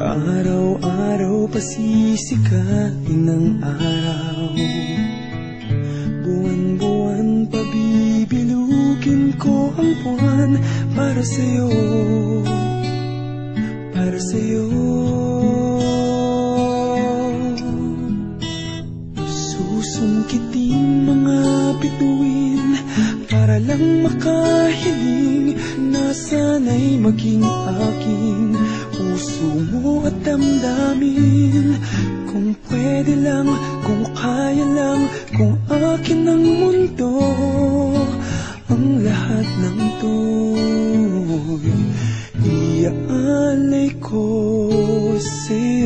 Araw-araw pasisikain ng araw, buwan-buwan pabibilugin ko ang buwan para sa'yo, para sa'yo. Susungkitin mga bituin para lang makahiling na sana'y maging aking puso mo at damdamin. Kung pwede lang, kung kaya lang, kung akin ang mundo, ang lahat ng to'y iaalay ko sa'yo.